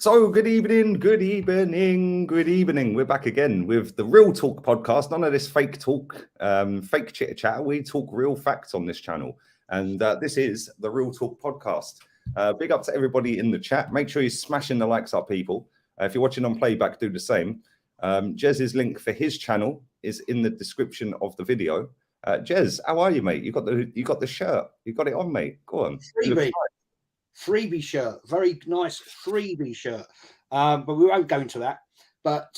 So, good evening, good evening, good evening. We're back again with the Real Talk podcast. None of this fake talk, fake chitter chat. We talk real facts on this channel. And this is the Real Talk podcast. Big up to everybody in the chat. Make sure you're smashing the likes up, people. If you're watching on playback, do the same. JEZ'S link for his channel is in the description of the video. JEZ, how are you, mate? You got the shirt. You got it on, mate. Go on. Freebie shirt, very nice freebie shirt, but we won't go into that. But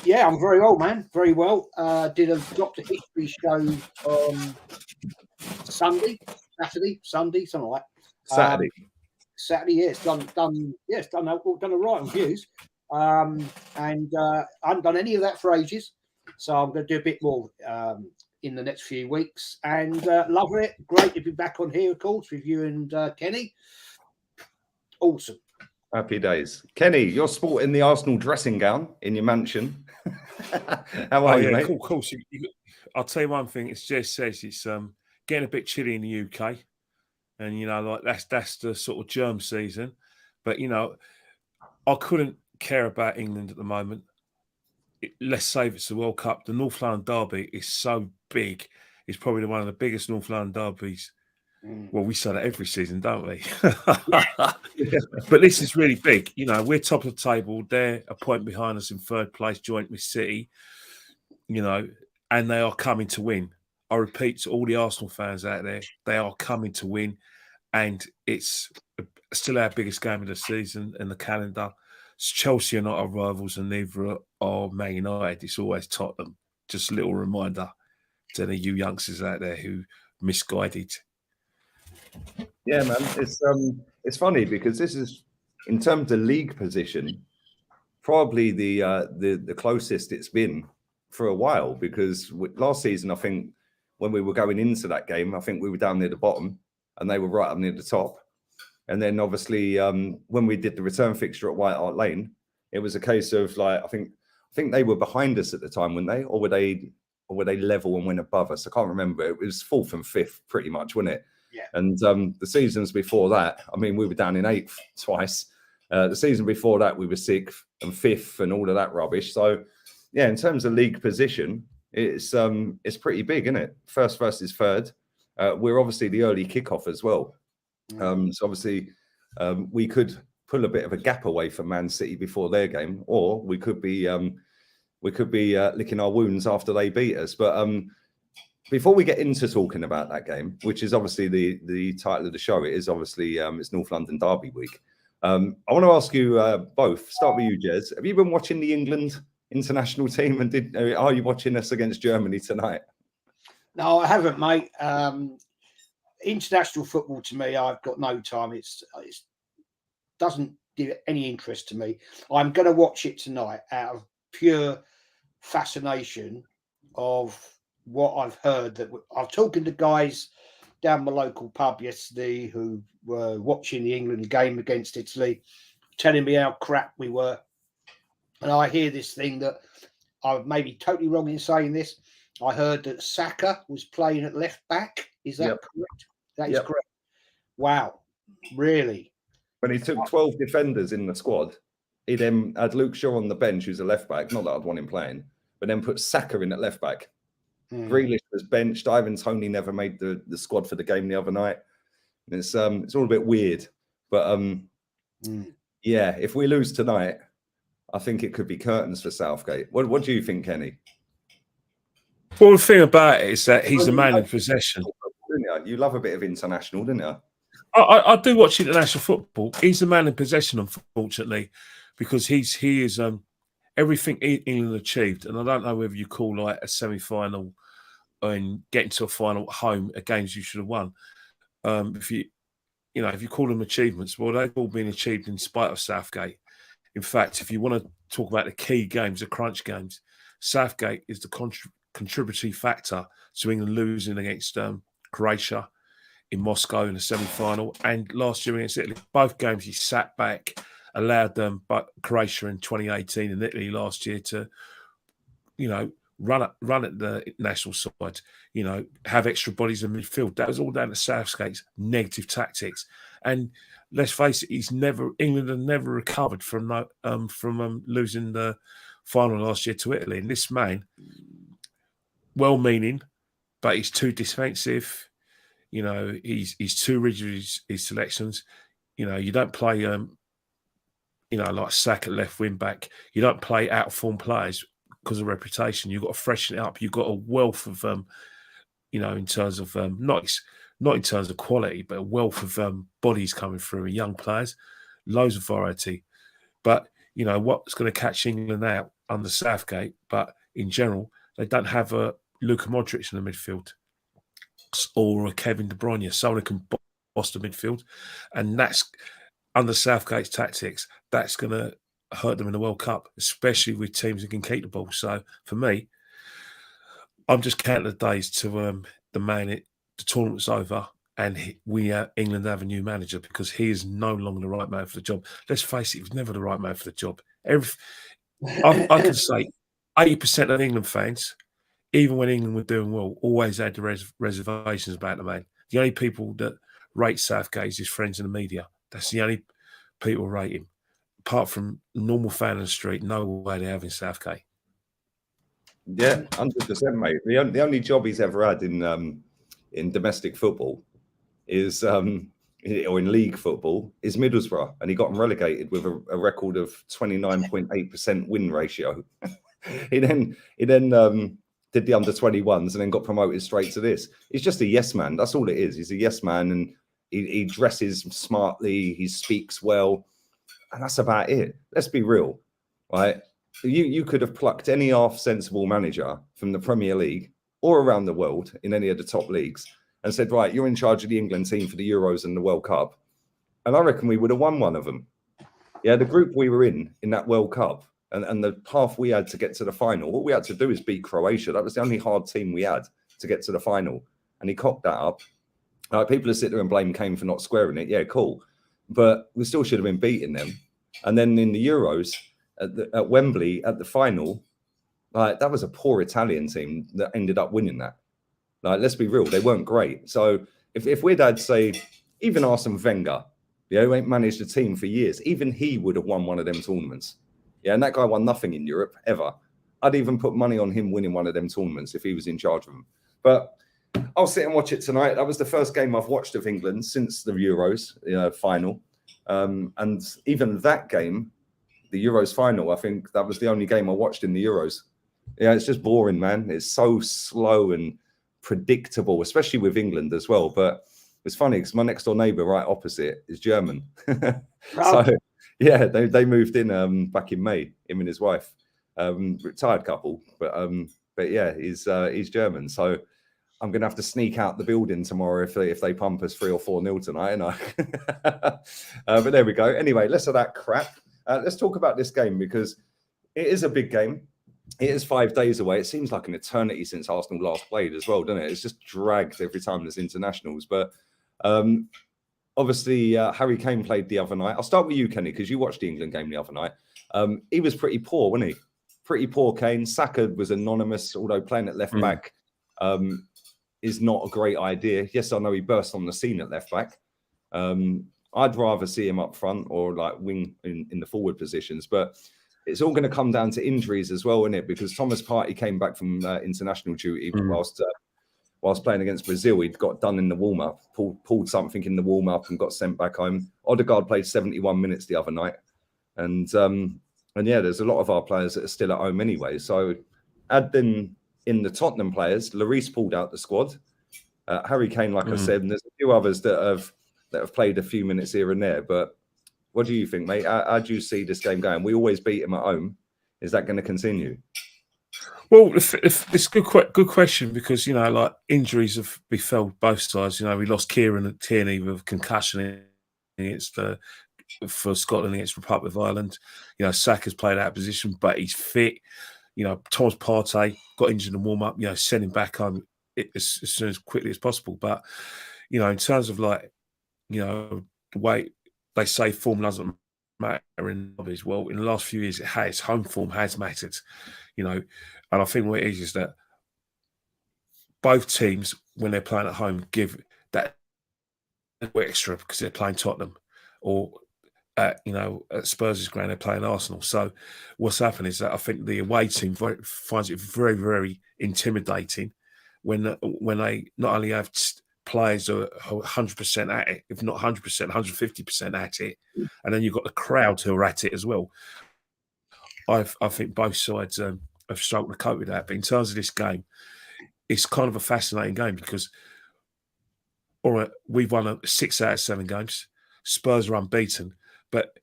yeah, I'm very well, man, very well. Did a Doctor History show on Saturday, something like that. Saturday, yes, done a right on views, and I haven't done any of that for ages, so I'm going to do a bit more in the next few weeks, and loving it. Great to be back on here, of course, with you and Kenny. Awesome. Happy days. Kenny, you're sporting the Arsenal dressing gown in your mansion. How are you, mate? Cool. I'll tell you one thing. It's just says it's getting a bit chilly in the UK, and like that's the sort of germ season. But I couldn't care about England at the moment. Let's save it's the World Cup. The North London derby is so big. It's probably one of the biggest North London derbies. Well, we say that every season, don't we? But this is really big. We're top of the table. They're a point behind us in third place, joint with City. And they are coming to win. I repeat to all the Arsenal fans out there, they are coming to win. And it's still our biggest game of the season in the calendar. Chelsea are not our rivals, and neither are Man United. It's always Tottenham. Just a little reminder to the you youngsters out there who misguided. Yeah, man, it's funny because this is, in terms of league position, probably the closest it's been for a while. Because last season, I think when we were going into that game, I think we were down near the bottom and they were right up near the top. And then obviously when we did the return fixture at White Hart Lane, it was a case of like I think they were behind us at the time, weren't they? Or were they level and went above us? I can't remember. It was fourth and fifth, pretty much, wasn't it? Yeah. And the seasons before that, I mean, we were down in eighth twice. The season before that, we were sixth and fifth and all of that rubbish. So, yeah, in terms of league position, it's pretty big, isn't it? First versus third. We're obviously the early kickoff as well. So obviously, we could pull a bit of a gap away from Man City before their game, or we could be licking our wounds after they beat us. But before we get into talking about that game, which is obviously the title of the show, it is obviously it's North London Derby week. I want to ask you both. Start with you, Jez. Have you been watching the England international team, and are you watching us against Germany tonight? No, I haven't, mate. International football to me, I've got no time. It doesn't give any interest to me. I'm going to watch it tonight out of pure fascination of what I've heard. That I was talking to guys down my local pub yesterday who were watching the England game against Italy, telling me how crap we were. And I hear this thing that I may be totally wrong in saying this. I heard that Saka was playing at left back. Is that correct? That is correct. Wow. Really? When he took 12 defenders in the squad, he then had Luke Shaw on the bench, who's a left back. Not that I'd want him playing, but then put Saka in at left back. Grealish was benched. Ivan Toney never made the squad for the game the other night. And it's all a bit weird. But yeah, if we lose tonight, I think it could be curtains for Southgate. What do you think, Kenny? Well, the thing about it is that he's the man in possession. You love a bit of international, didn't you? I do watch international football. He's the man in possession, unfortunately, because he is everything England achieved. And I don't know whether you call like a semi-final and getting to a final at home a games you should have won. If you call them achievements, well, they've all been achieved in spite of Southgate. In fact, if you want to talk about the key games, the crunch games, Southgate is the contributory factor to England losing against Croatia in Moscow in the semi-final, and last year against Italy. Both games he sat back, allowed them, but Croatia in 2018 and Italy last year to, run at the national side, have extra bodies in midfield. That was all down to Southgate's negative tactics. And let's face it, England have never recovered from losing the final last year to Italy. And this man, well-meaning, but he's too defensive. You know, he's too rigid with his selections. You know, you don't play, you know, like Saka left wing back. You don't play out of form players because of reputation. You've got to freshen it up. You've got a wealth of, you know, in terms of not in terms of quality, but a wealth of bodies coming through, young players, loads of variety. But you know what's going to catch England out under Southgate? But in general, they don't have a Luka Modric in the midfield or a Kevin De Bruyne, someone who can boss the midfield, and that's under Southgate's tactics. That's going to hurt them in the World Cup, especially with teams that can keep the ball. So for me, I'm just counting the days to the tournament's over and England have a new manager, because he is no longer the right man for the job. Let's face it, he was never the right man for the job. I can say 80% of England fans, even when England were doing well, always had the reservations about the man. The only people that rate Southgate is his friends in the media. That's the only people rate him. Apart from normal fan on the street, no way they're having Southgate. Yeah, 100%, mate. The only job he's ever had in domestic football is, or in league football, is Middlesbrough, and he got them relegated with a record of 29.8% win ratio. he then did the under-21s and then got promoted straight to this. He's just a yes man. That's all it is. He's a yes man, and he dresses smartly. He speaks well, and that's about it. Let's be real, right? You could have plucked any half-sensible manager from the Premier League or around the world in any of the top leagues and said, right, you're in charge of the England team for the Euros and the World Cup. And I reckon we would have won one of them. Yeah, the group we were in that World Cup and the path we had to get to the final, all we had to do is beat Croatia. That was the only hard team we had to get to the final. And he cocked that up. People who sit there and blame Kane for not squaring it, yeah, cool. But we still should have been beating them. And then in the Euros, at Wembley, at the final, that was a poor Italian team that ended up winning that. Let's be real, they weren't great. So if we'd had, say, even Arsene Wenger, who ain't managed a team for years, even he would have won one of them tournaments. Yeah, and that guy won nothing in Europe, ever. I'd even put money on him winning one of them tournaments if he was in charge of them. But I'll sit and watch it tonight. That was the first game I've watched of England since the Euros final. And even that game, the Euros final, I think that was the only game I watched in the Euros. Yeah, it's just boring, man. It's so slow and predictable, especially with England as well. But it's funny because my next door neighbour right opposite is German. So yeah, they moved in back in May, him and his wife. Retired couple, but yeah, he's German. So I'm gonna have to sneak out the building tomorrow if they pump us 3 or 4-0 tonight. But there we go. Anyway, less of that crap. Let's talk about this game, because it is a big game. It is 5 days away. It seems like an eternity since Arsenal last played as well, doesn't it? It's just dragged every time there's internationals. But obviously, Harry Kane played the other night. I'll start with you, Kenny, because you watched the England game the other night. He was pretty poor, wasn't he? Pretty poor, Kane. Saka was anonymous, although playing at left back is not a great idea. Yes, I know he burst on the scene at left back. I'd rather see him up front or like wing in the forward positions, but it's all going to come down to injuries as well, isn't it? Because Thomas Partey came back from international duty whilst playing against Brazil. He'd got done in the warm-up, pulled something in the warm-up and got sent back home. Odegaard played 71 minutes the other night. And yeah, there's a lot of our players that are still at home anyway. So add in the Tottenham players, Lloris pulled out the squad. Harry Kane, like I said, and there's a few others that have played a few minutes here and there. But what do you think, mate? How do you see this game going? We always beat him at home. Is that going to continue? Well, if it's a good question, because, you know, like, injuries have befell both sides. You know, we lost Kieran Tierney with concussion for Scotland against Republic of Ireland. You know, Saka's played out of position, but he's fit. You know, Thomas Partey got injured in warm-up. You know, send him back home as soon as quickly as possible. But, you know, in terms of, like, you know, the way they say form doesn't matter in hobbies, well, in the last few years it has. Home form has mattered, you know. And I think what it is that both teams, when they're playing at home, give that extra because they're playing Tottenham, or at Spurs' ground they're playing Arsenal. So what's happened is that I think the away team finds it very, very intimidating when they not only have players who are 100% at it, if not 100%, 150% at it, and then you've got the crowd who are at it as well. I think both sides have struggled to cope with that. But in terms of this game, it's kind of a fascinating game because, all right, we've won 6 out of 7 games. Spurs are unbeaten, but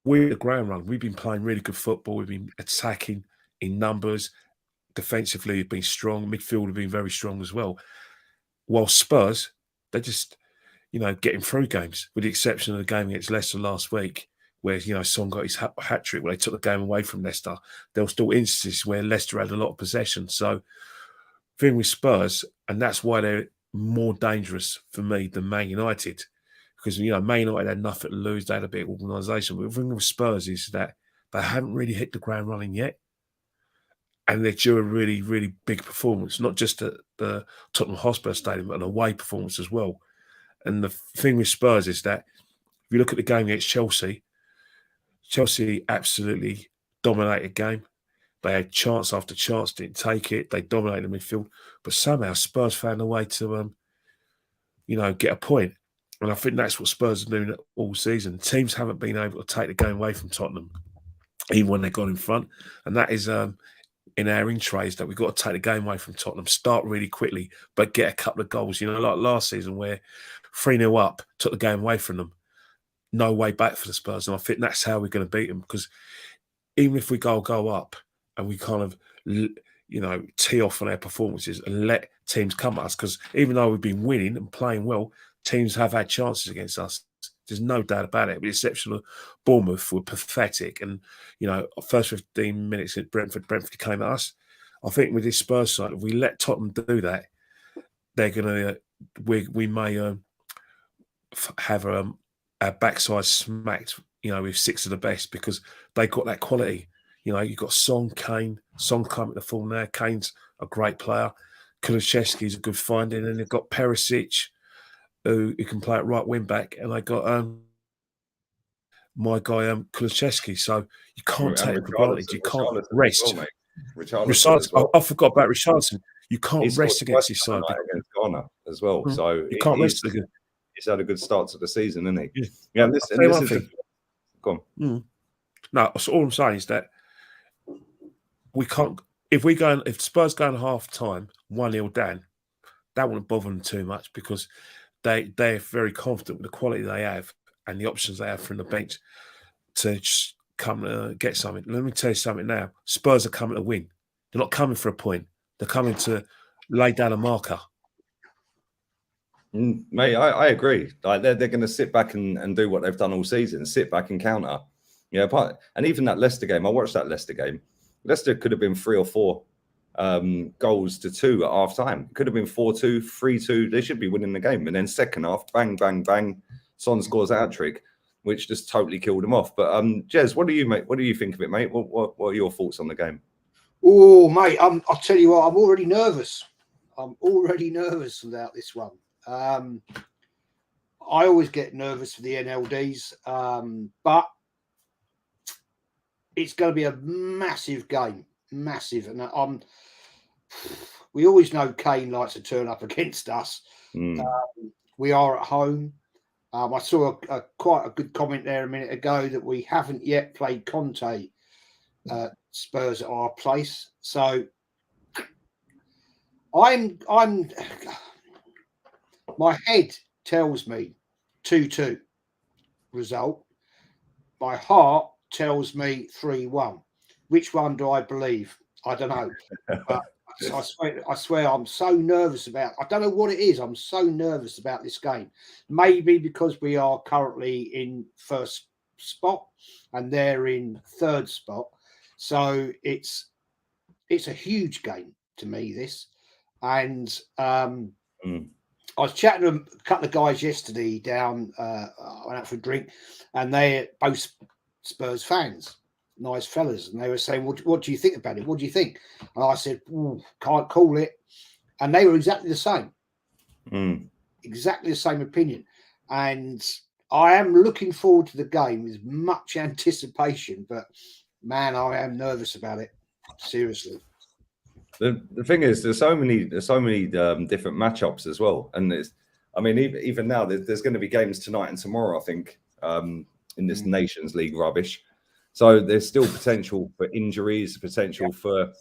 we're the ground run. We've been playing really good football. We've been attacking in numbers. Defensively, we've been strong. Midfield have been very strong as well. While Spurs, they're just, getting through games, with the exception of the game against Leicester last week, where, Son got his hat-trick, where they took the game away from Leicester. There were still instances where Leicester had a lot of possession. So, thing with Spurs, and that's why they're more dangerous for me than Man United. Because, Man United had nothing to lose. They had a bit of organisation. But the thing with Spurs is that they haven't really hit the ground running yet. And they're due a really, really big performance, not just at the Tottenham Hotspur Stadium, but an away performance as well. And the thing with Spurs is that if you look at the game against Chelsea absolutely dominated the game. They had chance after chance, didn't take it. They dominated the midfield. But somehow Spurs found a way to, get a point. And I think that's what Spurs are doing all season. Teams haven't been able to take the game away from Tottenham, even when they got in front. And that is in our in-trays, that we've got to take the game away from Tottenham, start really quickly, but get a couple of goals. Like last season where 3-0 up, took the game away from them. No way back for the Spurs. And I think that's how we're going to beat them. Because even if we go up and we kind of, tee off on our performances and let teams come at us, because even though we've been winning and playing well, teams have had chances against us. There's no doubt about it. With the exception of Bournemouth, were pathetic. And, first 15 minutes at Brentford came at us. I think with this Spurs side, if we let Tottenham do that, they're going to, we may have our backside smacked, with 6 of the best, because they got that quality. You've got Son, Kane. Son coming to the full now. Kane's a great player. Kulusevski's a good finding. And they've got Perisic, who can play at right wing back. And they got my guy Kulusevski. So you can't take it for granted. You can't rest. Richarlison, I forgot about Richarlison. You can't rest against his side. Against Ghana as well. Mm-hmm. So you can't rest again. He's had a good start to the season, hasn't he? Yeah. This is go on. Mm. No, so all I'm saying is that we can't. If Spurs go in half time 1-0 down, that wouldn't bother them too much, because they're very confident with the quality they have and the options they have from the bench to just come and get something. Let me tell you something now. Spurs are coming to win. They're not coming for a point. They're coming to lay down a marker. Mate, I agree. Like they're going to sit back and do what they've done all season, sit back and counter. And even that Leicester game, I watched that Leicester game. Leicester could have been 3 or 4 goals to 2 at half time. Could have been 4-2, 3-2. They should be winning the game. And then second half, bang, bang, bang, Son scores a hat-trick, which just totally killed him off. But Jez, what do you think of it, mate? What are your thoughts on the game? Oh, mate, I'll tell you what, I'm already nervous. I'm already nervous about this one. I always get nervous for the NLDs, but it's going to be a massive game, massive. And we always know Kane likes to turn up against us. We are at home. I saw quite a good comment there a minute ago that we haven't yet played Conte Spurs at our place. So I'm my head tells me 2-2 result. My heart tells me 3-1. Which one do I believe? I don't know. But I swear I'm so nervous about. I don't know what it is. I'm so nervous about this game. Maybe because we are currently in first spot and they're in third spot. So it's a huge game to me, this. And I was chatting to a couple of guys yesterday down, I went out for a drink, and they're both Spurs fans, nice fellas. And they were saying, what do you think about it? What do you think? And I said, can't call it. And they were exactly the same. exactly the same opinion. And I am looking forward to the game with much anticipation, but man, I am nervous about it. Seriously. The thing is, there's so many different matchups as well, and I mean, even now, there's going to be games tonight and tomorrow, I think, in this Nations League rubbish. So there's still potential for injuries, potential for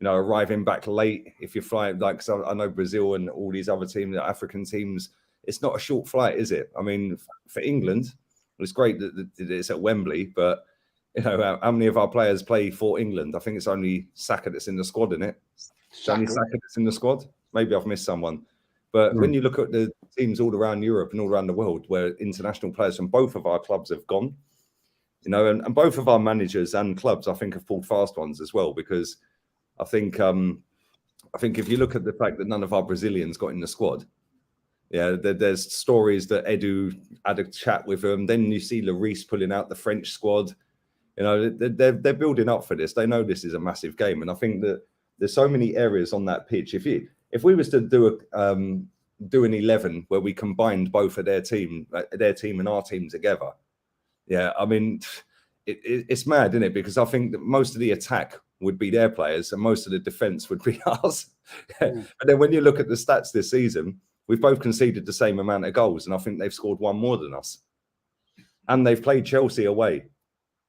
arriving back late if you're flying. Like, so I know Brazil and all these other teams, the African teams, it's not a short flight, is it? I mean, for England, it's great that it's at Wembley, but how many of our players play for England? I think it's only Saka that's in the squad, isn't it? It's only Saka that's in the squad. Maybe I've missed someone. But when you look at the teams all around Europe and all around the world where international players from both of our clubs have gone, and both of our managers and clubs, I think, have pulled fast ones as well, because I think if you look at the fact that none of our Brazilians got in the squad, there's stories that Edu had a chat with them. Then you see Lloris pulling out the French squad. They're building up for this. They know this is a massive game, and I think that there's so many areas on that pitch. If we was to do an 11 where we combined both of their team and our team together, I mean, it's mad, isn't it? Because I think that most of the attack would be their players and most of the defense would be ours. And then when you look at the stats this season, we've both conceded the same amount of goals, and I think they've scored one more than us. And they've played Chelsea away.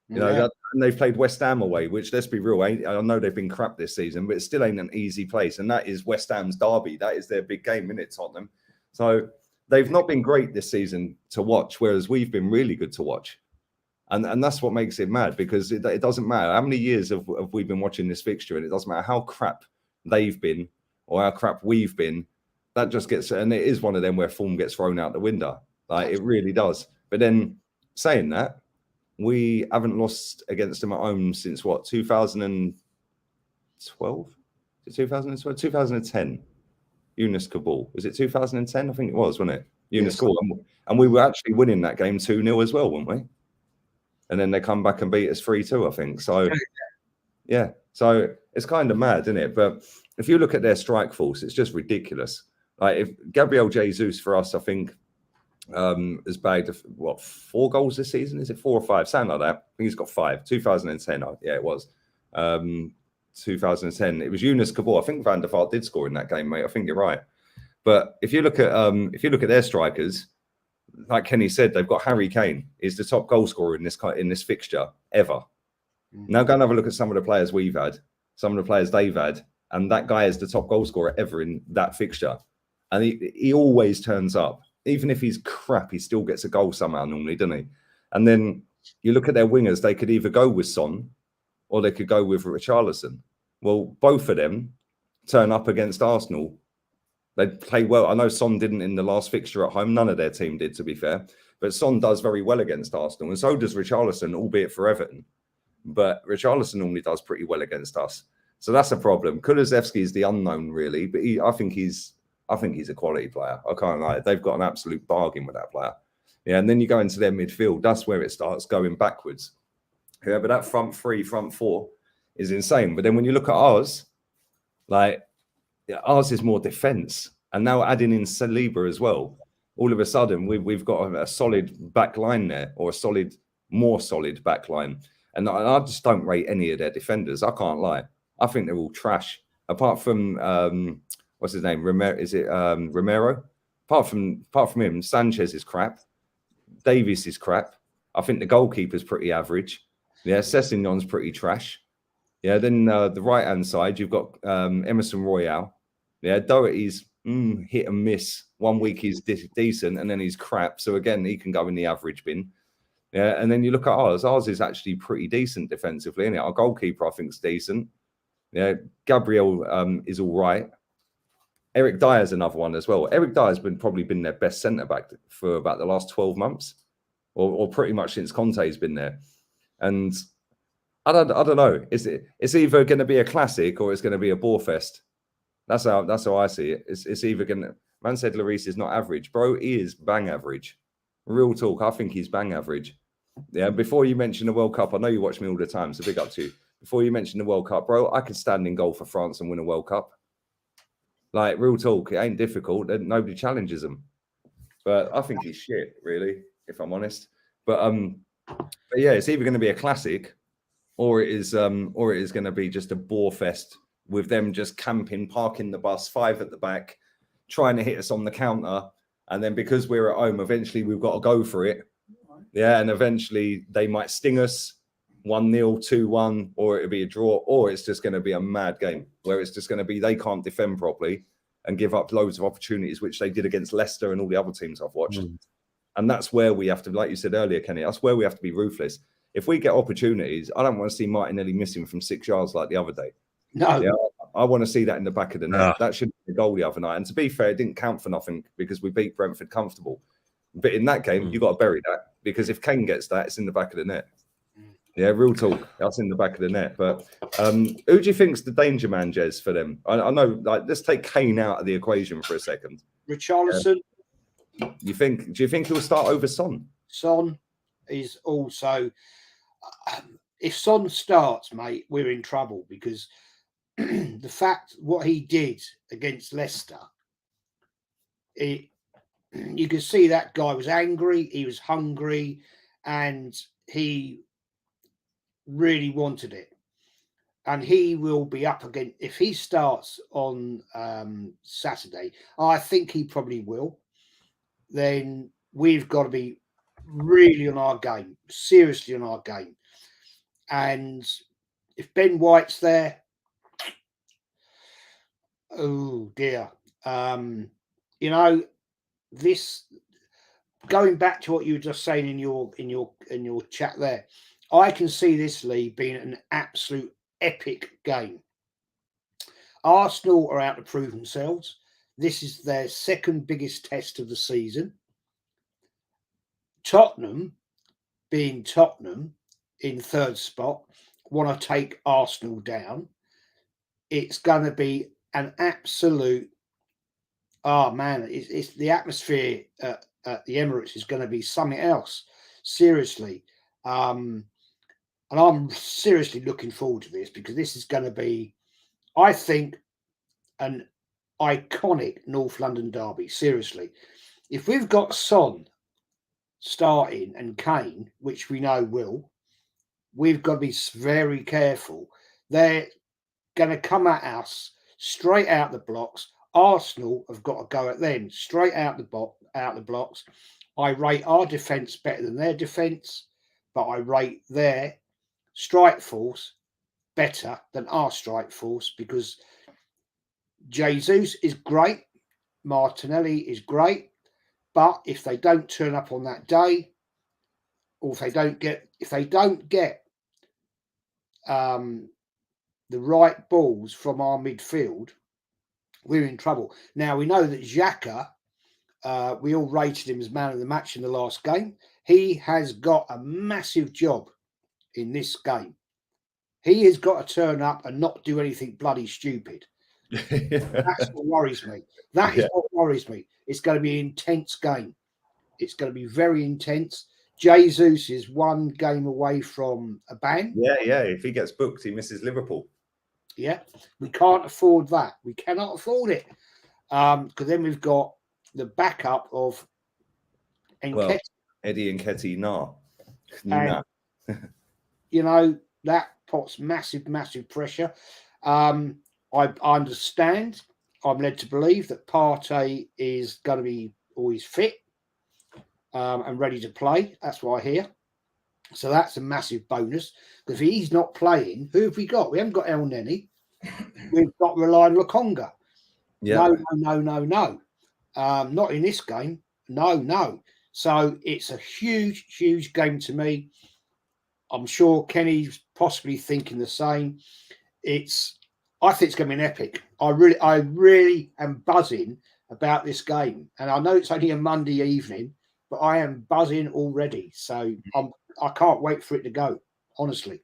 And they've played West Ham away, which, let's be real, I know they've been crap this season, but it still ain't an easy place. And that is West Ham's derby. That is their big game, innit, Tottenham? So they've not been great this season to watch, whereas we've been really good to watch. And that's what makes it mad, because it doesn't matter how many years have we been watching this fixture, and it doesn't matter how crap they've been or how crap we've been. That just gets, and it is one of them where form gets thrown out the window. Like, it really does. But then saying that, we haven't lost against them at home since what, 2012? 2012? 2010. Yunus Kabul. Was it 2010? I think it was, wasn't it? Yunus Kabul. And we were actually winning that game 2-0 as well, weren't we? And then they come back and beat us 3-2, I think. So, yeah. So it's kind of mad, isn't it? But if you look at their strike force, it's just ridiculous. Like, if Gabriel Jesus for us, I think, has bagged 4 goals this season. Is it 4 or 5? Something like that. I think he's got 5. 2010. Yeah, it was. 2010. It was Yunus Kabul. I think Van der Vaart did score in that game, mate. I think you're right. But if you look at their strikers, like Kenny said, they've got Harry Kane is the top goal scorer in this fixture ever. Now go and have a look at some of the players we've had, some of the players they've had, and that guy is the top goal scorer ever in that fixture. And he always turns up. Even if he's crap, he still gets a goal somehow normally, doesn't he? And then you look at their wingers, they could either go with Son or they could go with Richarlison. Well, both of them turn up against Arsenal. They play well. I know Son didn't in the last fixture at home. None of their team did, to be fair. But Son does very well against Arsenal. And so does Richarlison, albeit for Everton. But Richarlison normally does pretty well against us. So that's a problem. Kulusevski is the unknown, really. But I think he's a quality player. I can't lie. They've got an absolute bargain with that player. Yeah, and then you go into their midfield. That's where it starts going backwards. Yeah, but that front 3, front 4 is insane. But then when you look at ours, like, ours is more defense. And now adding in Saliba as well, all of a sudden we've got a solid back line there, or more solid back line. And I just don't rate any of their defenders. I can't lie. I think they're all trash. Apart from what's his name? Romero? Apart from him, Sanchez is crap. Davies is crap. I think the goalkeeper's pretty average. Yeah, Sessegnon's pretty trash. Yeah, then the right-hand side, you've got Emerson Royale. Yeah, Doherty's hit and miss. One week he's decent, and then he's crap. So again, he can go in the average bin. Yeah, and then you look at ours. Ours is actually pretty decent defensively, isn't it? Our goalkeeper, I think, is decent. Yeah, Gabriel is all right. Eric Dyer's another one as well. Eric Dyer's probably been their best centre-back for about the last 12 months, or pretty much since Conte's been there. And I don't know. It's either going to be a classic or it's going to be a bore fest. That's how I see it. It's either going to. Man said Lloris is not average, bro. He is bang average. Real talk. I think he's bang average. Yeah. Before you mention the World Cup, I know you watch me all the time, so big up to you. Before you mention the World Cup, bro, I could stand in goal for France and win a World Cup. Like, real talk, it ain't difficult. Nobody challenges them. but I think he's shit, really, if I'm honest. But yeah, it's either going to be a classic, or it is going to be just a bore fest with them just camping, parking the bus, 5 at the back, trying to hit us on the counter, and then because we're at home, eventually we've got to go for it. Yeah, and eventually they might sting us 1-0, 2-1, or it'll be a draw, or it's just going to be a mad game where it's just going to be they can't defend properly and give up loads of opportunities, which they did against Leicester and all the other teams I've watched. And that's where we have to, like you said earlier, Kenny, that's where we have to be ruthless. If we get opportunities, I don't want to see Martinelli missing from 6 yards like the other day. No. Yeah, I want to see that in the back of the net. That should be the goal the other night. And to be fair, it didn't count for nothing because we beat Brentford comfortable. But in that game, you got to bury that, because if Kane gets that, it's in the back of the net. Yeah, real talk. That's in the back of the net. But who do you think's the danger man, Jez, for them? I know, like, let's take Kane out of the equation for a second. Richarlison. Do you think he'll start over Son? Son is also, if Son starts, mate, we're in trouble, because the fact what he did against Leicester, you could see that guy was angry, he was hungry, and he really wanted it. And he will be up again if he starts on Saturday. I think he probably will. Then we've got to be really on our game, seriously on our game. And if Ben White's there, oh dear. You know, this, going back to what you were just saying in your chat there, I can see this league being an absolute epic game. Arsenal are out to prove themselves. This is their second biggest test of the season. Tottenham, being Tottenham in third spot, want to take Arsenal down. It's going to be an absolute, oh man, it's the atmosphere at the Emirates is going to be something else. Seriously. And I'm seriously looking forward to this, because this is going to be, I think, an iconic North London derby. Seriously. If we've got Son starting and Kane, which we know will, we've got to be very careful. They're going to come at us straight out the blocks. Arsenal have got to go at them straight out the blocks. I rate our defence better than their defence, but I rate their strike force better than our strike force, because Jesus is great, Martinelli is great, but if they don't turn up on that day, or if they don't get the right balls from our midfield, we're in trouble. Now we know that Xhaka, we all rated him as man of the match in the last game. He has got a massive job in this game. He has got to turn up and not do anything bloody stupid. That's what worries me. That is what worries me. It's going to be an intense game. It's going to be very intense. Jesus is one game away from a ban. Yeah. If he gets booked, he misses Liverpool. Yeah, we can't afford that. We cannot afford it. Because then we've got the backup of Eddie Nketiah, nah. You know, that puts massive pressure. I understand. I'm led to believe that Partey is going to be always fit and ready to play. That's what I hear. So that's a massive bonus. Because if he's not playing, who have we got? We haven't got El Neni. We've got Ryan Lokonga. Yeah. No. Not in this game. No. So it's a huge game to me. I'm sure Kenny's possibly thinking the same. I think it's going to be an epic. I really am buzzing about this game. And I know it's only a Monday evening, but I am buzzing already. So I can't wait for it to go, honestly.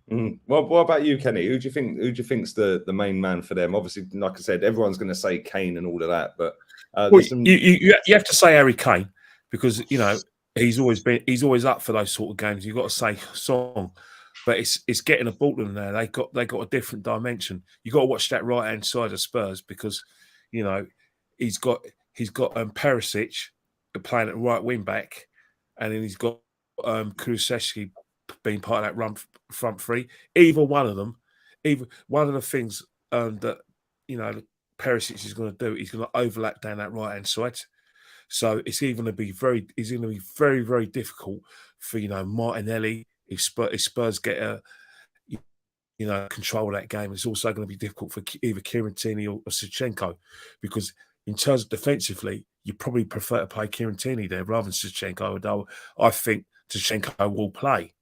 Well, what about you, Kenny? Who do you think's the main man for them? Obviously, like I said, everyone's going to say Kane and all of that, but you have to say Harry Kane, because you know he's always up for those sort of games. You've got to say Song, but it's getting a ball to them there. They got a different dimension. You got to watch that right hand side of Spurs, because you know he's got Perisic playing at right wing back, and then he's got Kulusevski being part of that run front three. Either one of them, either one of the things that Perisic is going to do, he's going to overlap down that right hand side. So it's going to be very, very difficult for Martinelli if Spurs get control of that game. It's also going to be difficult for either Kieran or Zinchenko, because in terms of defensively, you probably prefer to play Kieran there rather than Zinchenko. Although I think Zinchenko will play,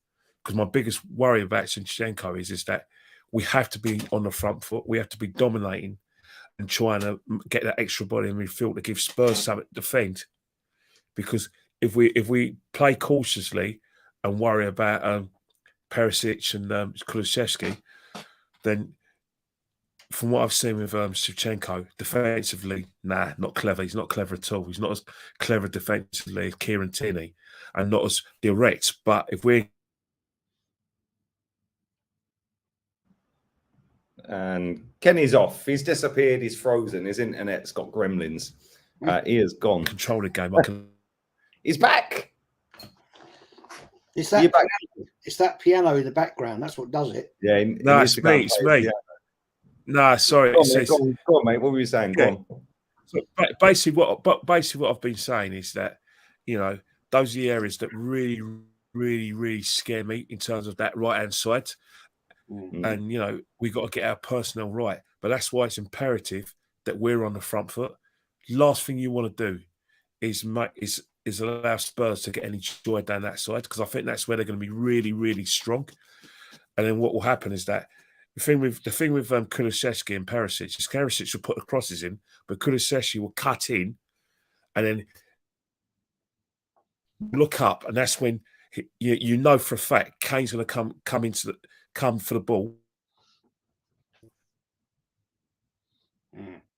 because my biggest worry about Zinchenko is that we have to be on the front foot. We have to be dominating and trying to get that extra body in midfield to give Spurs something to defend. Because if we play cautiously and worry about Perisic and Kulusevski, then from what I've seen with Zinchenko, defensively, not clever. He's not clever at all. He's not as clever defensively as Kieran Tierney, and not as direct. But if we're and Kenny's off. He's disappeared. He's frozen. His internet's got gremlins. He is gone. Control the game. He's back. It's that piano in the background. That's what does it. Yeah. No, it's me. It's me. No, sorry. Go on, mate. What were you saying? Yeah. Go on. So basically, what I've been saying is that those are the areas that really scare me in terms of that right hand side. Mm-hmm. And we've got to get our personnel right. But that's why it's imperative that we're on the front foot. Last thing you want to do is allow Spurs to get any joy down that side, because I think that's where they're going to be really strong. And then what will happen is that the thing with Kulusevski and Perisic is Perisic will put the crosses in, but Kulusevski will cut in and then look up, and that's when you know for a fact Kane's going to come for the ball.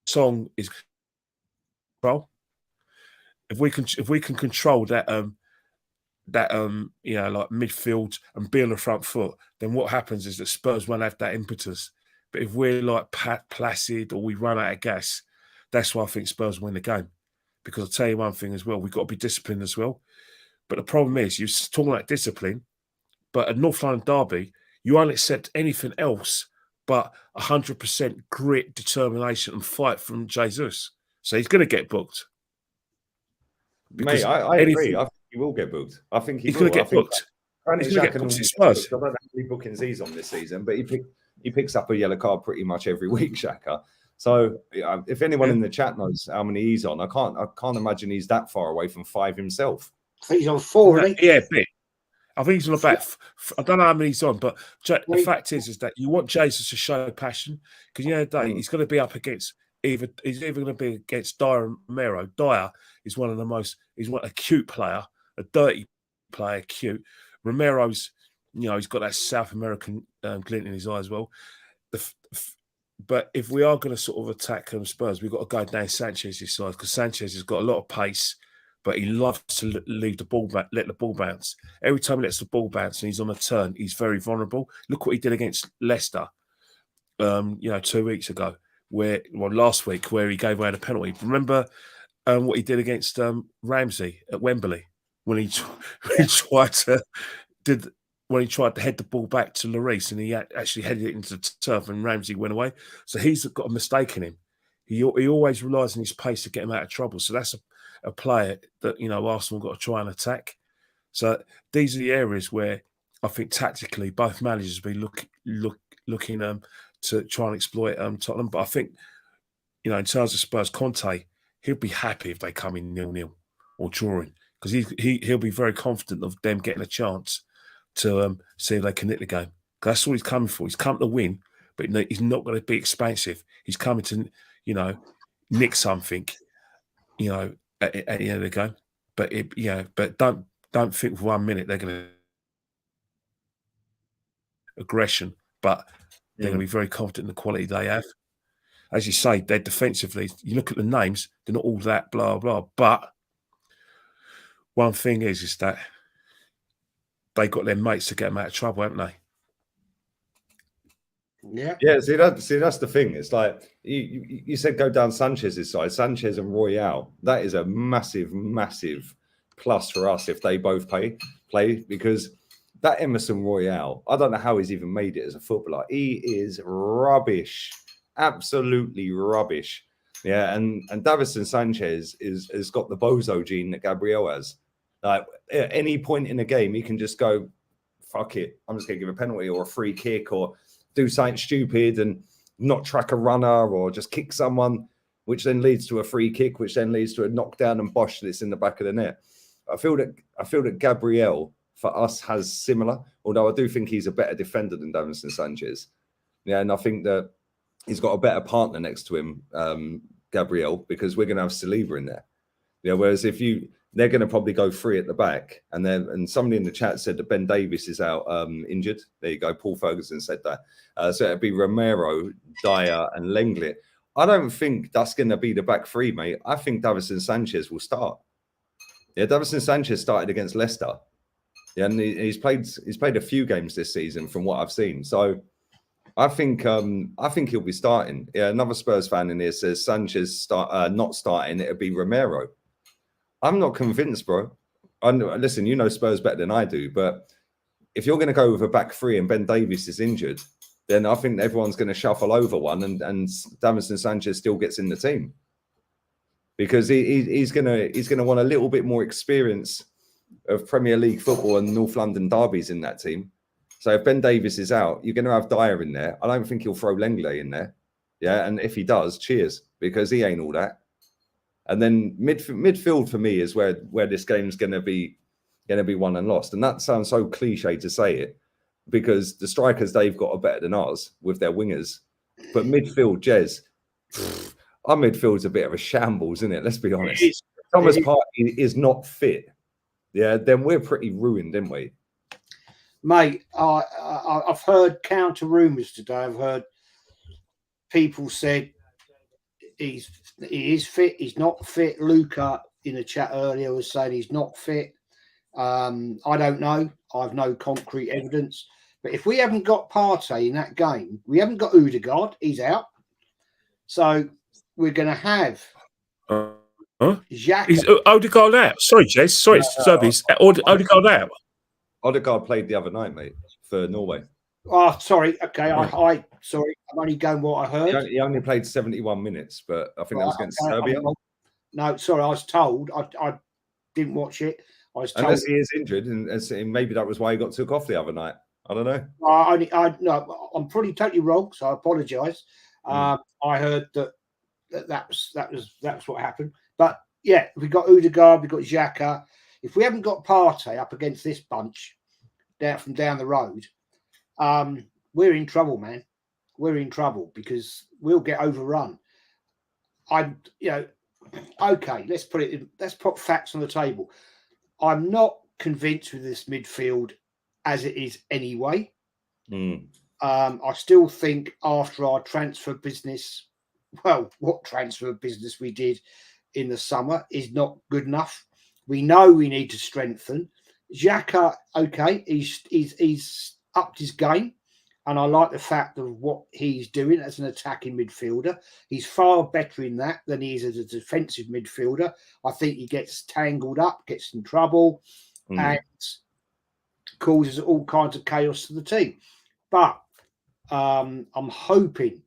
Song is control. If we can control that like midfield and be on the front foot, then what happens is that Spurs won't have that impetus. But if we're like placid or we run out of gas, that's why I think Spurs win the game. Because I'll tell you one thing as well, we've got to be disciplined as well. But the problem is, you're talking about discipline, but at North London Derby, you won't accept anything else but 100% grit, determination and fight from Jesus. So he's going to get booked. Mate, I agree. I think he will get booked. I think he's going to get booked. He's going to get booked. I don't know how many bookings he's on this season, but he picks up a yellow card pretty much every week, Xhaka. So if anyone in the chat knows how many he's on, I can't imagine he's that far away from 5 himself. I think he's on 4, isn't he? Yeah, bit. I think he's on about. I don't know how many he's on, but the fact is that you want Jesus to show passion, because the day he's going to be up against he's either going to be against Dyer and Romero. Dyer is he's a cute player, a dirty player, cute. Romero's, he's got that South American glint in his eye as well. But if we are going to sort of attack Spurs, we've got to go down Sanchez's side, because Sanchez has got a lot of pace, but he loves to leave the ball back, let the ball bounce. Every time he lets the ball bounce and he's on a turn, he's very vulnerable. Look what he did against Leicester, 2 weeks ago, last week, where he gave away the penalty. Remember what he did against Ramsey at Wembley when he tried to head the ball back to Lloris, and he actually headed it into the turf, and Ramsey went away. So he's got a mistake in him. He always relies on his pace to get him out of trouble. So that's a player that Arsenal got to try and attack. So these are the areas where I think tactically both managers will be looking to try and exploit Tottenham. But I think in terms of Spurs, Conte, he'll be happy if they come in 0-0 or drawing, because he'll be very confident of them getting a chance to see if they can nick the game. That's all he's coming for. He's come to win, but he's not going to be expansive. He's coming to nick something, at the end of the game. But don't think for 1 minute they're going to aggression, but they're going to be very confident in the quality they have. As you say, they're defensively. You look at the names; they're not all that blah blah. But one thing is that they got their mates to get them out of trouble, haven't they? Yeah. Yeah, see that's the thing. It's like you said go down Sanchez's side, Sanchez and Royale. That is a massive, massive plus for us if they both play because that Emerson Royale, I don't know how he's even made it as a footballer. He is rubbish, absolutely rubbish. Yeah, and Davinson Sanchez has got the bozo gene that Gabriel has. Like at any point in the game, he can just go, fuck it, I'm just gonna give a penalty or a free kick or do something stupid and not track a runner or just kick someone, which then leads to a free kick, which then leads to a knockdown and bosh that's in the back of the net. I feel that Gabriel for us has similar, although I do think he's a better defender than Davinson Sanchez. Yeah, and I think that he's got a better partner next to him, Gabriel, because we're going to have Saliba in there. Yeah, whereas they're going to probably go free at the back, and somebody in the chat said that Ben Davies is out injured. There you go. Paul Ferguson said that. So it'd be Romero, Dyer, and Lenglet. I don't think that's going to be the back three, mate. I think Davinson Sanchez will start. Yeah, Davinson Sanchez started against Leicester. Yeah, and he's played a few games this season from what I've seen. So I think he'll be starting. Yeah, another Spurs fan in here says Sanchez not starting. It'll be Romero. I'm not convinced, bro. Listen, you know Spurs better than I do, but if you're going to go with a back three and Ben Davies is injured, then I think everyone's going to shuffle over one, and Davinson Sanchez still gets in the team because he's going to want a little bit more experience of Premier League football and North London derbies in that team. So if Ben Davies is out, you're going to have Dyer in there. I don't think he'll throw Lenglet in there. Yeah, and if he does, cheers, because he ain't all that. And then midfield for me is where this game's going to be won and lost. And that sounds so cliche to say it because the strikers they've got are better than ours with their wingers. But midfield, Jez, our midfield's a bit of a shambles, isn't it? Let's be honest. Thomas Partey is not fit. Yeah, then we're pretty ruined, aren't we? Mate, I've heard counter rumours today. I've heard people said he is fit, he's not fit. Luca in the chat earlier was saying he's not fit. I don't know. I have no concrete evidence. But if we haven't got Partey in that game, we haven't got Odegaard, he's out. So we're going to have Xhaka. Is Odegaard out? Sorry, Jez. Sorry, it's Odegaard out. Odegaard played the other night, mate, for Norway. Oh, sorry. Okay, sorry. I'm only going what I heard. He only played 71 minutes, but I think that was against Serbia. No, sorry. I was told. I didn't watch it. I was told. Unless he is injured, and maybe that was why he got took off the other night. I don't know. No, I'm probably totally wrong, so I apologise. I heard that's what happened. But yeah, we got Odegaard, we got Xhaka. If we haven't got Partey up against this bunch down the road, we're in trouble, man. We're in trouble because we'll get overrun. Okay, let's put facts on the table. I'm not convinced with this midfield as it is anyway. I still think after our transfer business, what transfer business we did in the summer is not good enough. We know we need to strengthen. Xhaka, okay, he's upped his game, and I like the fact of what he's doing as an attacking midfielder. He's far better in that than he is as a defensive midfielder. I think he gets tangled up, gets in trouble, and causes all kinds of chaos to the team. But I'm hoping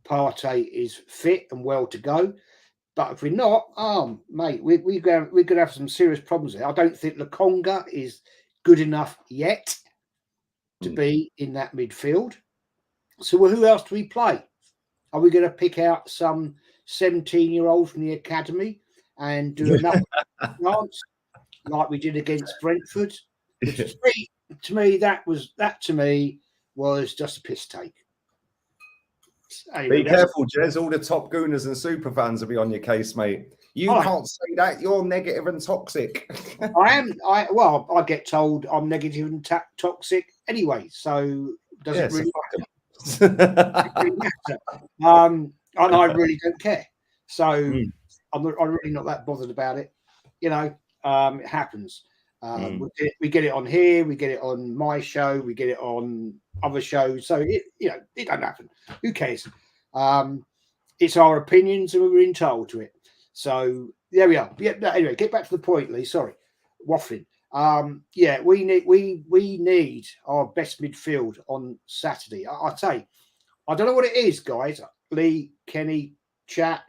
Partey is fit and well to go. But if we're not, mate, we're going to have some serious problems there. I don't think Lokonga is good enough yet to be in that midfield. So who else do we play? Are we going to pick out some 17-year-old from the academy and do another dance like we did against Brentford? To me, that was just a piss take. Anyway, Be careful, Jez. All the top gooners and super fans will be on your case, mate. You can't say that. You're negative and toxic. I get told I'm negative and toxic anyway, so does it really matter? And I really don't care. So I'm really not that bothered about it. It happens. We get it on here. We get it on my show. We get it on other shows. So it doesn't happen. Who cares? It's our opinions, and we're entitled to it. So there we are. Yeah. Anyway, get back to the point, Lee. Sorry, waffling. Yeah, we need our best midfield on Saturday. I tell you, I don't know what it is, guys. Lee, Kenny, chat.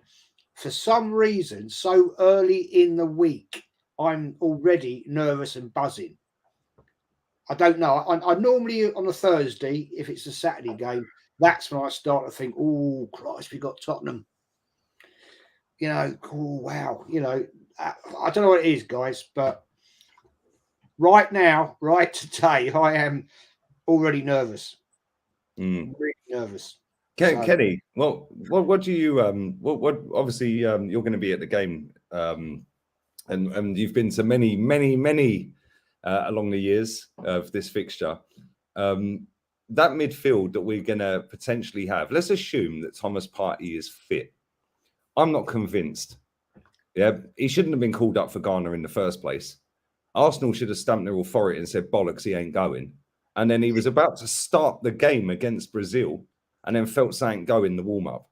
For some reason, so early in the week, I'm already nervous and buzzing. I don't know. I normally on a Thursday, if it's a Saturday game, that's when I start to think, oh, Christ, we got Tottenham. Oh, wow. I don't know what it is, guys, but right now, right today, I am already nervous. Really nervous. Kenny, what do you what obviously you're going to be at the game and you've been to many along the years of this fixture. That midfield that we're going to potentially have, let's assume that Thomas Partey is fit. I'm not convinced. Yeah, he shouldn't have been called up for Ghana in the first place. Arsenal should have stamped their authority and said, bollocks, he ain't going. And then he was about to start the game against Brazil and then felt something go in the warm-up.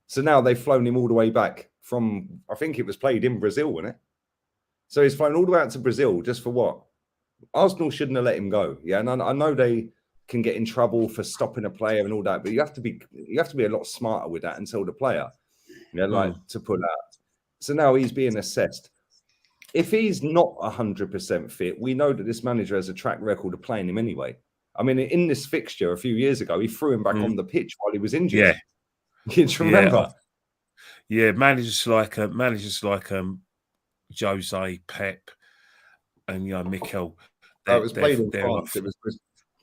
So now they've flown him all the way back from, I think it was played in Brazil, wasn't it? So he's flown all the way out to Brazil just for what? Arsenal shouldn't have let him go. Yeah, and I know they can get in trouble for stopping a player and all that, but you have to be a lot smarter with that and tell the player, to pull out. So now he's being assessed. If he's not 100% fit, we know that this manager has a track record of playing him anyway. I mean, in this fixture a few years ago, he threw him back on the pitch while he was injured. Yeah, you remember? Yeah, managers like Jose, Pep, and Mikel. It was played in France. It was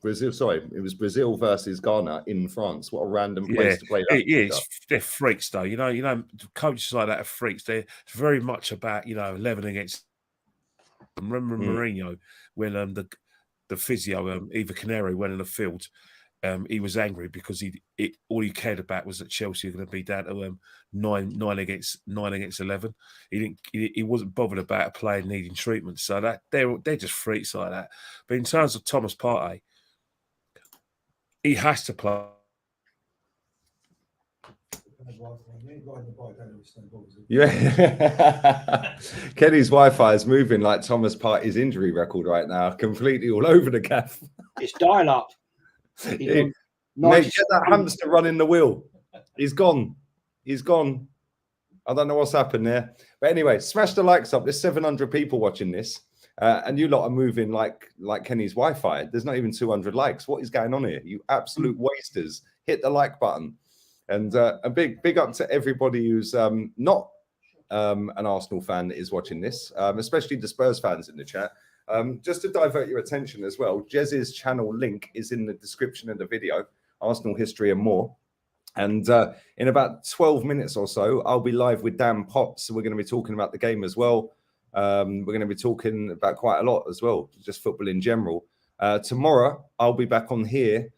Brazil. Sorry, it was Brazil versus Ghana in France. What a random place to play that. They're freaks, though. Coaches like that are freaks. They're very much about 11 against. Remember Mourinho when the physio Eva Canary went in the field. He was angry because all he cared about was that Chelsea were going to be down to 9 against 11. He wasn't bothered about a player needing treatment. So that they're just freaks like that. But in terms of Thomas Partey, he has to play. Yeah, Kenny's Wi-Fi is moving like Thomas Partey's injury record right now, completely all over the gaff. It's dial up. Mate, get that hamster running the wheel. He's gone. I don't know what's happened there. But anyway, smash the likes up. There's 700 people watching this. And you lot are moving like Kenny's Wi-Fi. There's not even 200 likes. What is going on here? You absolute wasters. Hit the like button. And a big up to everybody who's not an Arsenal fan that is watching this, especially the Spurs fans in the chat. Just to divert your attention as well, JEZ'S channel link is in the description of the video, Arsenal history and more. And in about 12 minutes or so, I'll be live with Dan Potts. So we're going to be talking about the game as well. We're going to be talking about quite a lot as well, just football in general. Tomorrow, I'll be back on here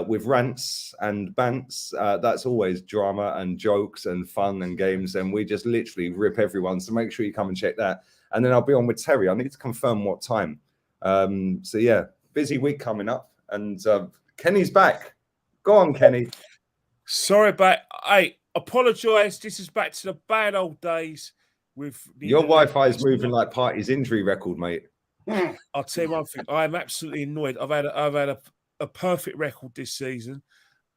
with rants and bants. That's always drama and jokes and fun and games. And we just literally rip everyone. So make sure you come and check that. And then I'll be on with Terry. I need to confirm what time. So yeah, busy week coming up. And Kenny's back. Go on, Kenny. Sorry about. I apologise. This is back to the bad old days. With your Wi-Fi is moving like Partey's injury record, mate. I'll tell you one thing. I am absolutely annoyed. I've had a perfect record this season,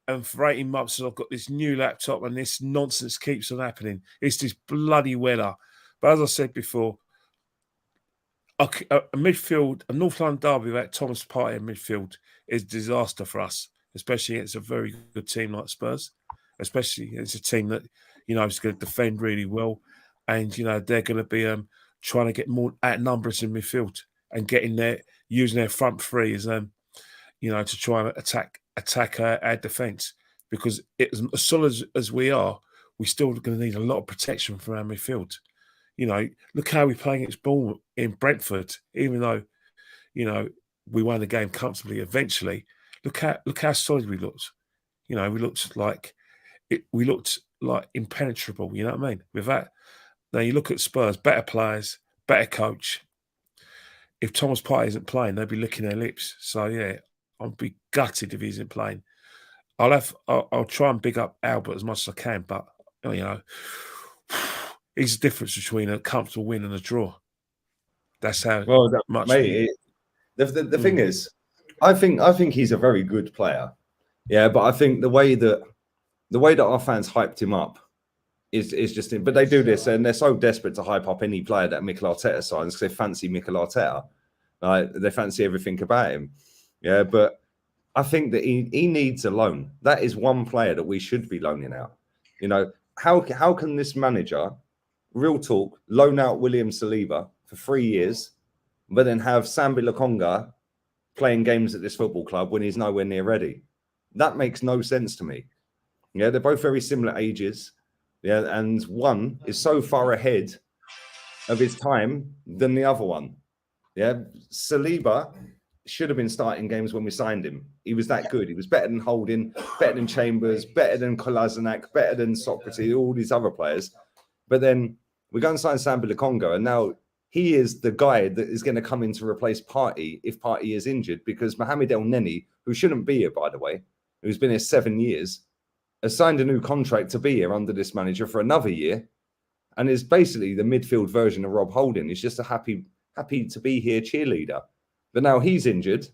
and for 18 months I've got this new laptop, and this nonsense keeps on happening. It's this bloody weather. But as I said before, a midfield, a North London derby without Thomas Partey in midfield is a disaster for us, especially against a very good team like Spurs. Especially it's a team that is going to defend really well. And, they're going to be trying to get more outnumbers in midfield and getting there, using their front three as, to try and attack our defence. Because as solid as we are, we're still going to need a lot of protection from our midfield. Look how we play against Bournemouth in Brentford, even though, we won the game comfortably eventually. Look how solid we looked. We looked like impenetrable, you know what I mean? With that. Now you look at Spurs, better players, better coach. If Thomas Partey isn't playing, they'll be licking their lips. So yeah, I'll be gutted if he isn't playing. I'll try and big up Albert as much as I can, but you know, there's a difference between a comfortable win and a draw. That's how much. Mate, the thing is, I think he's a very good player. Yeah, but I think the way that our fans hyped him up is just. But they do this, and they're so desperate to hype up any player that Mikel Arteta signs because they fancy Mikel Arteta. They fancy everything about him. Yeah, but I think that he needs a loan. That is one player that we should be loaning out. You know, how can this manager, real talk, loan out William Saliba for 3 years, but then have Sambi Lokonga playing games at this football club when he's nowhere near ready? That makes no sense to me. Yeah, they're both very similar ages. Yeah, and one is so far ahead of his time than the other one. Yeah, Saliba should have been starting games when we signed him. He was that good. He was better than Holding, better than Chambers, better than Kolasinac, better than Socrates, all these other players. But then we go and sign Sambi Lokonga, and now he is the guy that is going to come in to replace Partey if Partey is injured, because Mohamed El Neni, who shouldn't be here, by the way, who's been here 7 years, has signed a new contract to be here under this manager for another year, and is basically the midfield version of Rob Holding. He's just a happy to be here cheerleader. But now he's injured,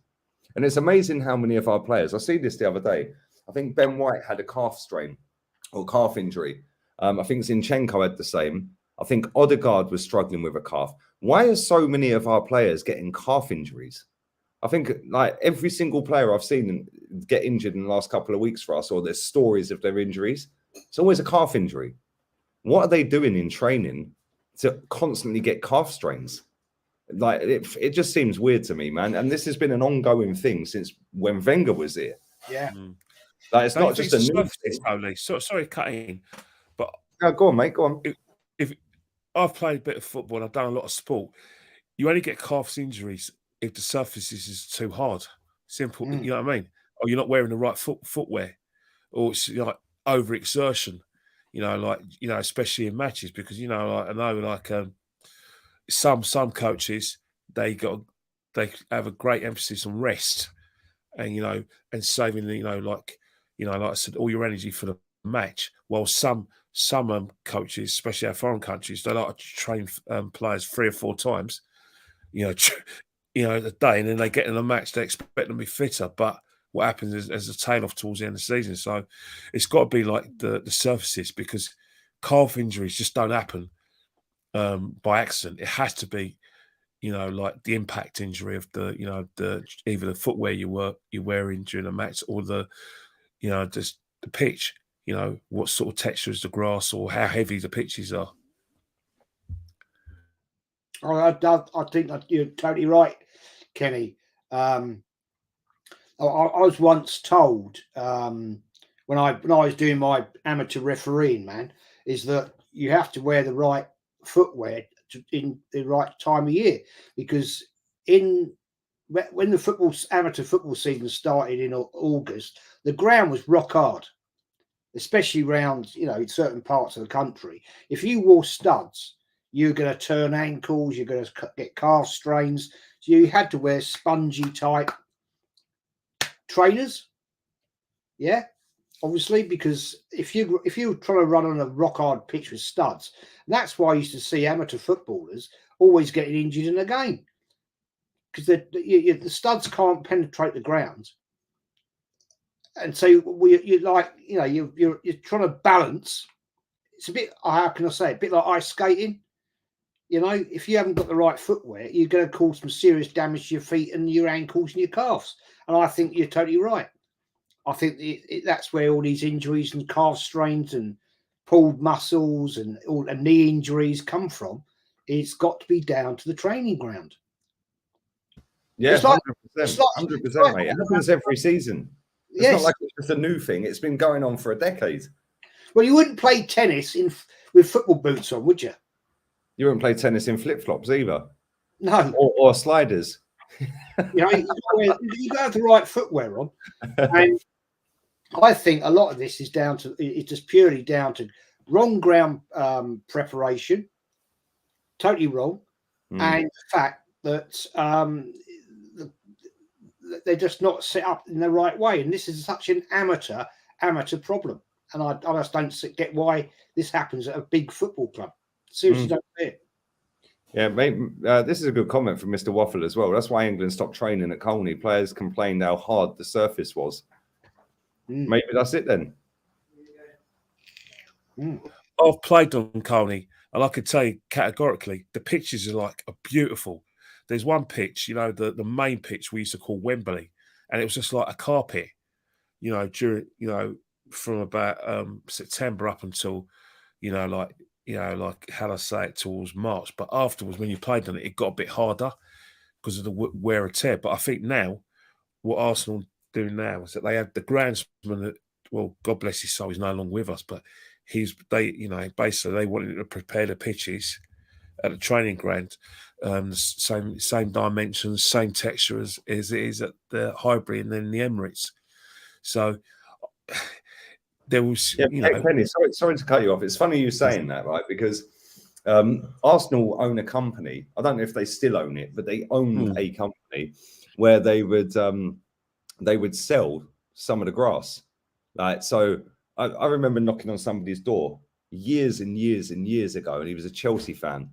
and it's amazing how many of our players, I see this the other day, I think Ben White had a calf strain or calf injury. I think Zinchenko had the same. I think Odegaard was struggling with a calf. Why are so many of our players getting calf injuries? I think like every single player I've seen get injured in the last couple of weeks for us, or there's stories of their injuries, it's always a calf injury. What are they doing in training to constantly get calf strains? Like it just seems weird to me, man. And this has been an ongoing thing since when Wenger was here. Yeah. Like it's not just a new thing. Sorry, cut in. But no, go on, mate. Go on. If I've played a bit of football, I've done a lot of sport. You only get calf injuries if the surface is too hard. Simple, you know what I mean? Or you're not wearing the right footwear, or it's like overexertion. You know, especially in matches, because I know, some coaches they have a great emphasis on rest, and and saving like I said, all your energy for the match. While some coaches, especially our foreign countries, they like to train players 3 or 4 times, a day, and then they get in a match, they expect them to be fitter. But what happens is there's a tail off towards the end of the season. So it's got to be like the surfaces, because calf injuries just don't happen by accident. It has to be, like the impact injury of the either the footwear you're wearing during a match, or just the pitch. What sort of texture is the grass, or how heavy the pitches are. I think that you're totally right, Kenny. I was once told when I was doing my amateur refereeing, man, is that you have to wear the right footwear in the right time of year, because when the amateur football season started in August, the ground was rock hard, especially around certain parts of the country. If you wore studs, you're going to turn ankles, you're going to get calf strains. So you had to wear spongy type trainers. Yeah, obviously, because if you were trying to run on a rock hard pitch with studs, that's why I used to see amateur footballers always getting injured in a game, because the studs can't penetrate the ground, and so you're trying to balance. It's a bit, how can I say, a bit like ice skating. If you haven't got the right footwear, you're going to cause some serious damage to your feet and your ankles and your calves. And I think you're totally right. I think that's where all these injuries and calf strains and pulled muscles and knee injuries come from. It's got to be down to the training ground. Yeah, it's 100%, 100%, mate. It happens every season. It's not like it's just a new thing. It's been going on for a decade. Well, you wouldn't play tennis with football boots on, would you? You wouldn't play tennis in flip-flops either. No. Or sliders. You've got to have the right footwear on. And I think a lot of this is just purely down to wrong ground preparation, totally wrong, and the fact that they're just not set up in the right way. And this is such an amateur problem. And I just don't get why this happens at a big football club. Seriously, don't get it. Yeah, mate, this is a good comment from Mr. Waffle as well. That's why England stopped training at Colney. Players complained how hard the surface was. Maybe that's it then. I've played on Colney, and I could tell you categorically, the pitches are beautiful. There's one pitch, the main pitch we used to call Wembley, and it was just like a carpet, during, from about September up until, how I say it, towards March. But afterwards, when you played on it, it got a bit harder because of the wear and tear. But I think now, what Arsenal do now is that they have the groundsman. Well, God bless his soul, he's no longer with us, but basically they wanted to prepare the pitches at the training ground, same dimensions, same texture as it is at the Highbury and then the Emirates. So there was, Kenny, sorry to cut you off. It's funny you saying that, right? Because Arsenal own a company. I don't know if they still own it, but they own a company where they would sell some of the grass. So I remember knocking on somebody's door years and years and years ago, and he was a Chelsea fan,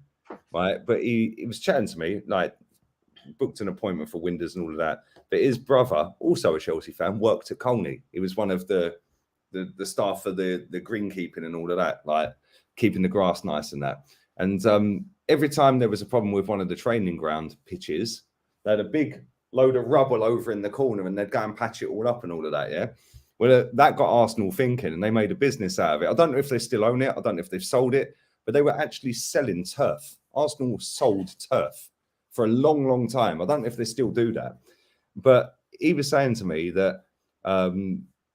right? But he was chatting to me, booked an appointment for Windows and all of that. But his brother, also a Chelsea fan, worked at Colney. He was one of the staff for the greenkeeping and all of that, keeping the grass nice and that. And every time there was a problem with one of the training ground pitches, they had a big load of rubble over in the corner, and they'd go and patch it all up and all of that, yeah? Well, that got Arsenal thinking, and they made a business out of it. I don't know if they still own it. I don't know if they've sold it, but they were actually selling turf. Arsenal sold turf for a long, long time. I don't know if they still do that. But he was saying to me that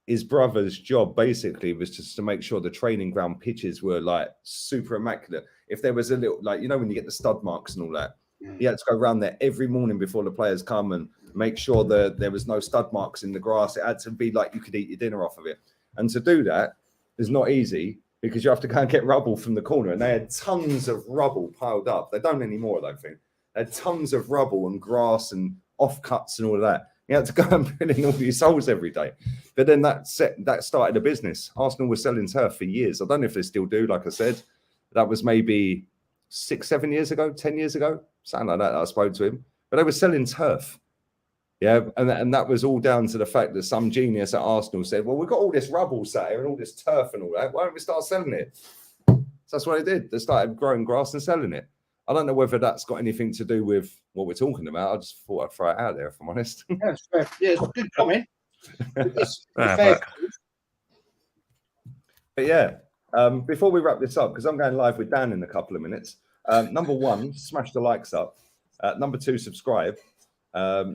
his brother's job basically was just to make sure the training ground pitches were super immaculate. If there was a little, when you get the stud marks and all that, he had to go around there every morning before the players come and make sure that there was no stud marks in the grass. It had to be like you could eat your dinner off of it. And to do that is not easy because you have to go and get rubble from the corner. And they had tons of rubble piled up. They don't anymore, I don't think. They had tons of rubble and grass and offcuts and all of that. You had to go and put in all these holes every day. But then that started a business. Arsenal was selling turf for years. I don't know if they still do, like I said. That was maybe 6-7 years ago, 10 years ago, something like that. I spoke to him. But they were selling turf. Yeah, and that was all down to the fact that some genius at Arsenal said, well, we've got all this rubble sat here and all this turf and all that. Why don't we start selling it? So that's what they did. They started growing grass and selling it. I don't know whether that's got anything to do with what we're talking about. I just thought I'd throw it out there, if I'm honest. Yeah, it's a good comment. But yeah, before we wrap this up, because I'm going live with Dan in a couple of minutes. Number one, smash the likes up. Number two, subscribe.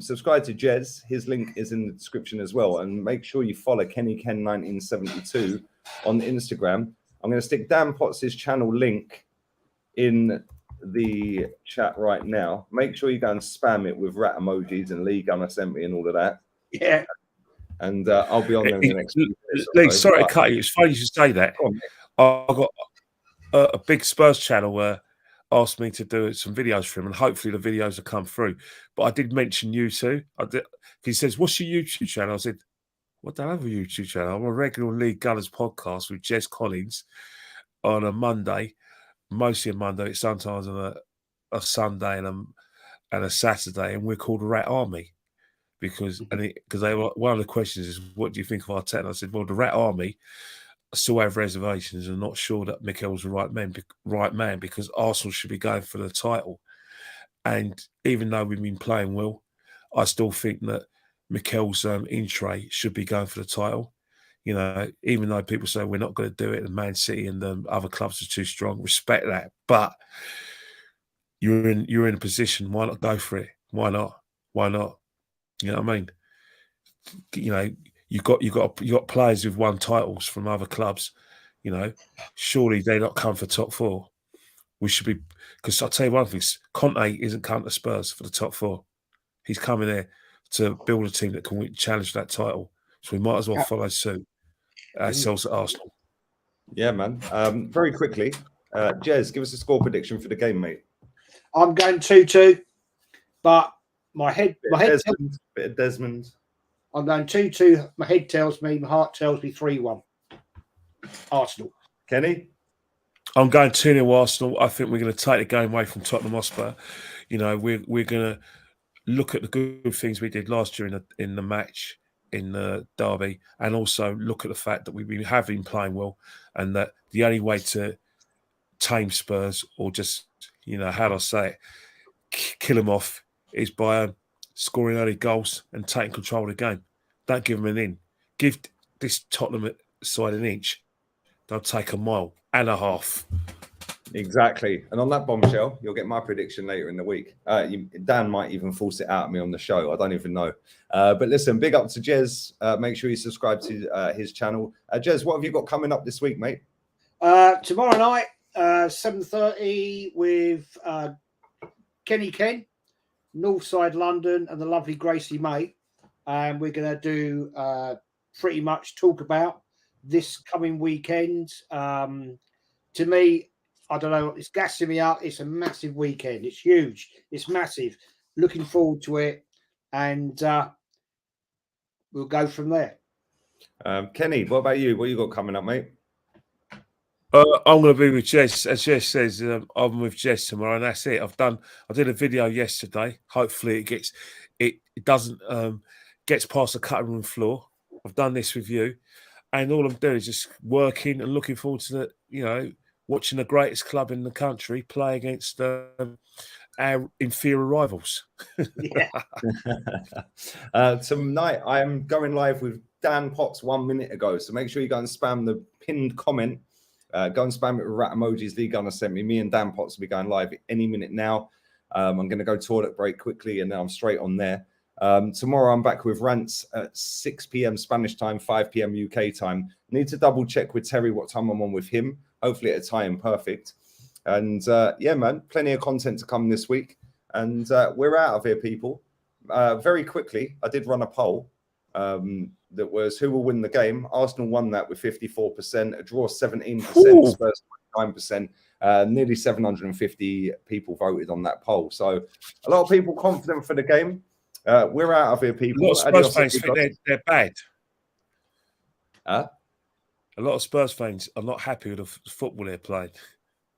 Subscribe to JEZ'S. His link is in the description as well. And make sure you follow KennyKen1972 on Instagram. I'm going to stick Dan Potts' channel link in the chat right now. Make sure you go and spam it with rat emojis and Lee Gunner sent me and all of that. Yeah. And I'll be on there in the next week. Lee, sorry to cut you. It's funny you should say that. I got a big Spurs channel where asked me to do some videos for him, and hopefully the videos will come through. But I did mention you too. He says, "What's your YouTube channel?" I said, "Well, I don't have a YouTube channel. I'm a regular League Gunners podcast with Jez Collins on a Monday, mostly a Monday, sometimes on a Sunday and a Saturday, and we're called Rat Army because one of the questions is, what do you think of Arteta? And I said, well, the Rat Army still have reservations and not sure that Mikel's the right man because Arsenal should be going for the title. And even though we've been playing well, I still think that Mikel's in-tray should be going for the title. Even though people say we're not going to do it, and Man City and the other clubs are too strong, respect that. But you're in a position. Why not go for it? Why not? You know what I mean? You've got players who've won titles from other clubs. Surely they not come for top four. We should be, because I'll tell you one thing: Conte isn't coming to Spurs for the top four. He's coming there to build a team that can challenge that title. So we might as well follow suit ourselves at Arsenal. Yeah, man. Very quickly, Jez, give us a score prediction for the game, mate. I'm going 2-2, but My head bit of Desmond. I'm going 2-2. My head tells me, my heart tells me 3-1. Arsenal. Kenny? I'm going 2-0 Arsenal. I think we're going to take the game away from Tottenham Hotspur. You know, we're going to look at the good things we did last year in the match in the derby, and also look at the fact that we have been playing well, and that the only way to tame Spurs, or just, you know, how do I say it, kill them off, is by scoring early goals and taking control of the game. Don't give them an in. Give this Tottenham side an inch, they'll take a mile and a half. Exactly. And on that bombshell, you'll get my prediction later in the week. Dan might even force it out of me on the show. I don't even know. But listen, big up to Jez. Make sure you subscribe to his channel. Jez, what have you got coming up this week, mate? Tomorrow night, 7:30 with Kenny Ken, Northside London, and the lovely Gracie May. And we're going to do pretty much talk about this coming weekend. To me, I don't know, it's gassing me up. It's a massive weekend. It's huge. It's massive. Looking forward to it. And we'll go from there. Kenny, what about you? What you got coming up, mate? I'm going to be with Jez. As Jez says, I'm with Jez tomorrow, and that's it. I did a video yesterday. Hopefully it doesn't gets past the cutting room floor. I've done this with you, and all I'm doing is just working and looking forward to watching the greatest club in the country play against our inferior rivals. Yeah. Tonight, I am going live with Dan Potts 1 minute ago. So make sure you go and spam the pinned comment. Go and spam it with rat emojis Lee Gunner sent me. Me and Dan Potts will be going live any minute now. I'm going to go toilet break quickly, and then I'm straight on there. Tomorrow, I'm back with rants at 6 p.m. Spanish time, 5 p.m. UK time. Need to double check with Terry what time I'm on with him. Hopefully at a time perfect. And yeah, man, plenty of content to come this week. And we're out of here, people. Very quickly, I did run a poll that was who will win the game. Arsenal won that with 54%, a draw 17%, Spurs 9%. Nearly 750 people voted on that poll. So a lot of people confident for the game. We're out of here, people. A lot of Spurs fans think they're bad. Huh? A lot of Spurs fans are not happy with the football they're playing,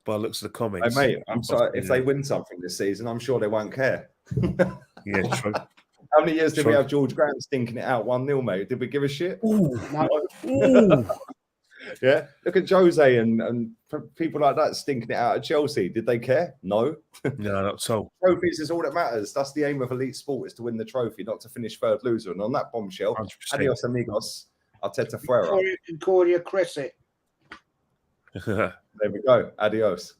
by the looks of the comments. Hey, mate, I'm sorry. If they win something this season, I'm sure they won't care. Yeah, true. How many years did we have George Graham stinking it out 1-0, mate? Did we give a shit? Ooh. No. Yeah. Look at Jose and people like that stinking it out at Chelsea. Did they care? No. No, not at all. Trophies is all that matters. That's the aim of elite sport, is to win the trophy, not to finish third loser. And on that bombshell, 100%. Adios amigos. Arteta Fuera. Concordia Crescent. There we go. Adios.